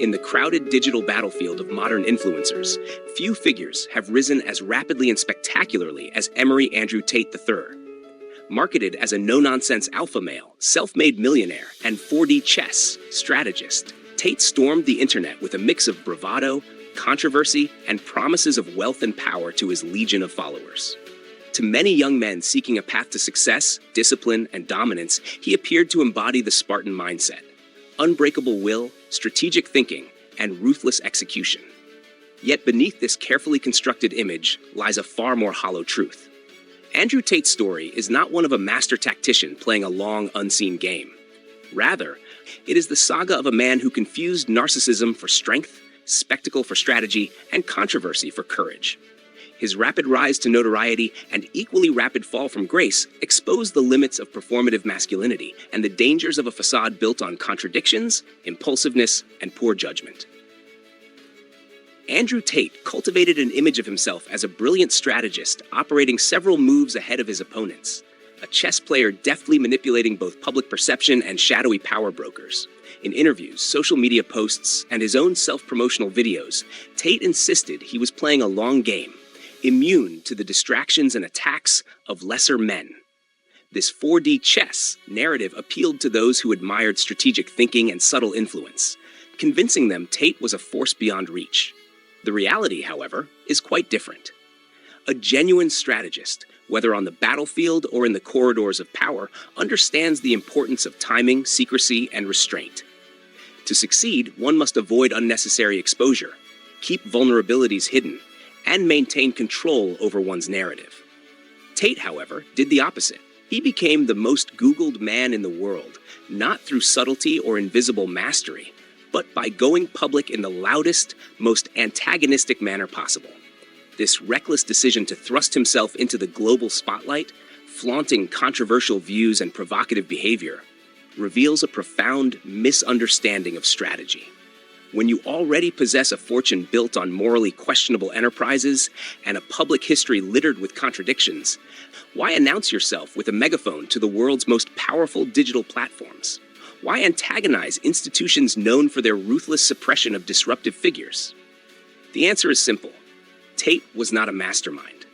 In the crowded digital battlefield of modern influencers, few figures have risen as rapidly and spectacularly as Emory Andrew Tate III. Marketed as a no-nonsense alpha male, self-made millionaire, and 4D chess strategist, Tate stormed the internet with a mix of bravado, controversy, and promises of wealth and power to his legion of followers. To many young men seeking a path to success, discipline, and dominance, he appeared to embody the Spartan mindset: unbreakable will, strategic thinking, and ruthless execution. Yet beneath this carefully constructed image lies a far more hollow truth. Andrew Tate's story is not one of a master tactician playing a long, unseen game. Rather, it is the saga of a man who confused narcissism for strength, spectacle for strategy, and controversy for courage. His rapid rise to notoriety and equally rapid fall from grace exposed the limits of performative masculinity and the dangers of a facade built on contradictions, impulsiveness, and poor judgment. Andrew Tate cultivated an image of himself as a brilliant strategist operating several moves ahead of his opponents, a chess player deftly manipulating both public perception and shadowy power brokers. In interviews, social media posts, and his own self-promotional videos, Tate insisted he was playing a long game, immune to the distractions and attacks of lesser men. This 4D chess narrative appealed to those who admired strategic thinking and subtle influence, convincing them Tate was a force beyond reach. The reality, however, is quite different. A genuine strategist, whether on the battlefield or in the corridors of power, understands the importance of timing, secrecy, and restraint. To succeed, one must avoid unnecessary exposure, keep vulnerabilities hidden, and maintain control over one's narrative. Tate, however, did the opposite. He became the most Googled man in the world, not through subtlety or invisible mastery, but by going public in the loudest, most antagonistic manner possible. This reckless decision to thrust himself into the global spotlight, flaunting controversial views and provocative behavior, reveals a profound misunderstanding of strategy. When you already possess a fortune built on morally questionable enterprises and a public history littered with contradictions, why announce yourself with a megaphone to the world's most powerful digital platforms? Why antagonize institutions known for their ruthless suppression of disruptive figures? The answer is simple. Tate was not a mastermind.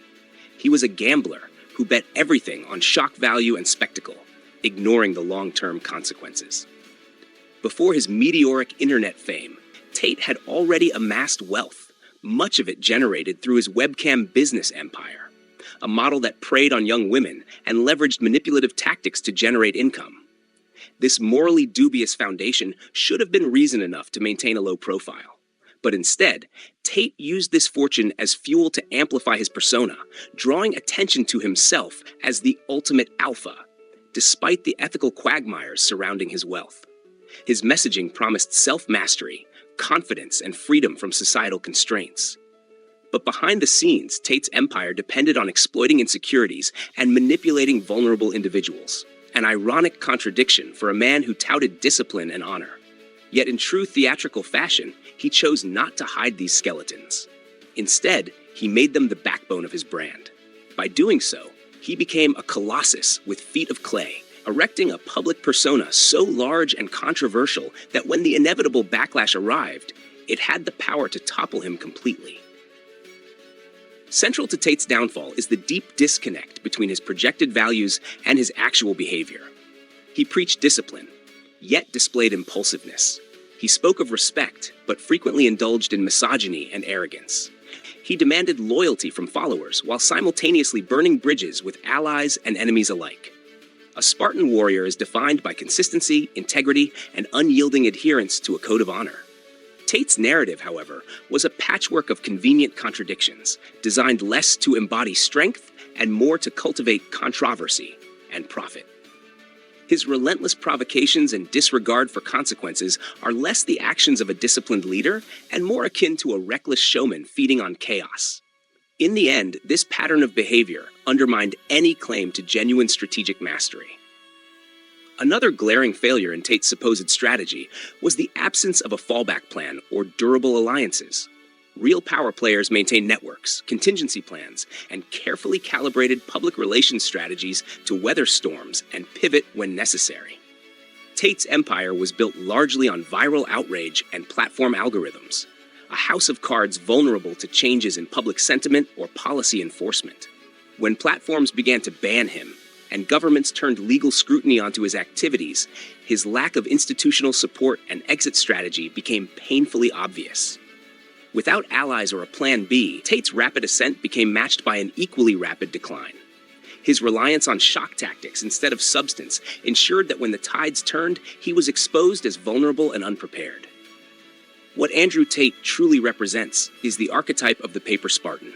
He was a gambler who bet everything on shock value and spectacle, ignoring the long-term consequences. Before his meteoric internet fame, Tate had already amassed wealth, much of it generated through his webcam business empire, a model that preyed on young women and leveraged manipulative tactics to generate income. This morally dubious foundation should have been reason enough to maintain a low profile. But instead, Tate used this fortune as fuel to amplify his persona, drawing attention to himself as the ultimate alpha, despite the ethical quagmires surrounding his wealth. His messaging promised self-mastery, confidence, and freedom from societal constraints. But behind the scenes, Tate's empire depended on exploiting insecurities and manipulating vulnerable individuals. An ironic contradiction for a man who touted discipline and honor. Yet in true theatrical fashion, he chose not to hide these skeletons. Instead, he made them the backbone of his brand. By doing so, he became a colossus with feet of clay, erecting a public persona so large and controversial that when the inevitable backlash arrived, it had the power to topple him completely. Central to Tate's downfall is the deep disconnect between his projected values and his actual behavior. He preached discipline, yet displayed impulsiveness. He spoke of respect, but frequently indulged in misogyny and arrogance. He demanded loyalty from followers while simultaneously burning bridges with allies and enemies alike. A Spartan warrior is defined by consistency, integrity, and unyielding adherence to a code of honor. Tate's narrative, however, was a patchwork of convenient contradictions, designed less to embody strength and more to cultivate controversy and profit. His relentless provocations and disregard for consequences are less the actions of a disciplined leader and more akin to a reckless showman feeding on chaos. In the end, this pattern of behavior undermined any claim to genuine strategic mastery. Another glaring failure in Tate's supposed strategy was the absence of a fallback plan or durable alliances. Real power players maintain networks, contingency plans, and carefully calibrated public relations strategies to weather storms and pivot when necessary. Tate's empire was built largely on viral outrage and platform algorithms, a house of cards vulnerable to changes in public sentiment or policy enforcement. When platforms began to ban him, and governments turned legal scrutiny onto his activities, his lack of institutional support and exit strategy became painfully obvious. Without allies or a plan B, Tate's rapid ascent became matched by an equally rapid decline. His reliance on shock tactics instead of substance ensured that when the tides turned, he was exposed as vulnerable and unprepared. What Andrew Tate truly represents is the archetype of the paper Spartan,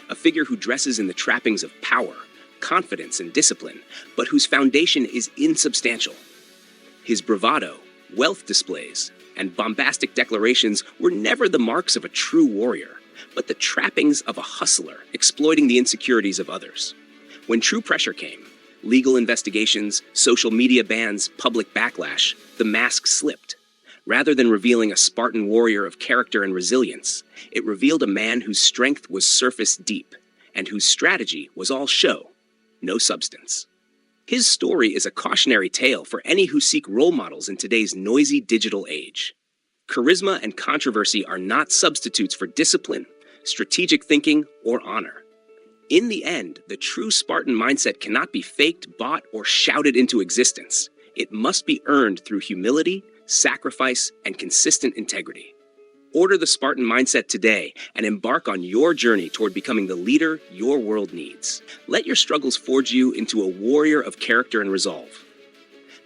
a figure who dresses in the trappings of power, confidence, and discipline, but whose foundation is insubstantial. His bravado, wealth displays, and bombastic declarations were never the marks of a true warrior, but the trappings of a hustler exploiting the insecurities of others. When true pressure came, legal investigations, social media bans, public backlash, the mask slipped. Rather than revealing a Spartan warrior of character and resilience, it revealed a man whose strength was surface deep, and whose strategy was all show, no substance. His story is a cautionary tale for any who seek role models in today's noisy digital age. Charisma and controversy are not substitutes for discipline, strategic thinking, or honor. In the end, the true Spartan mindset cannot be faked, bought, or shouted into existence. It must be earned through humility, sacrifice, and consistent integrity. Order the Spartan Mindset today and embark on your journey toward becoming the leader your world needs. Let your struggles forge you into a warrior of character and resolve.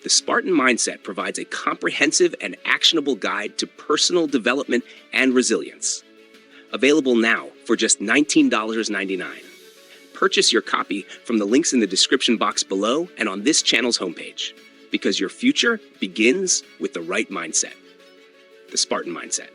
The Spartan Mindset provides a comprehensive and actionable guide to personal development and resilience. Available now for just $19.99. Purchase your copy from the links in the description box below and on this channel's homepage, because your future begins with the right mindset. The Spartan Mindset.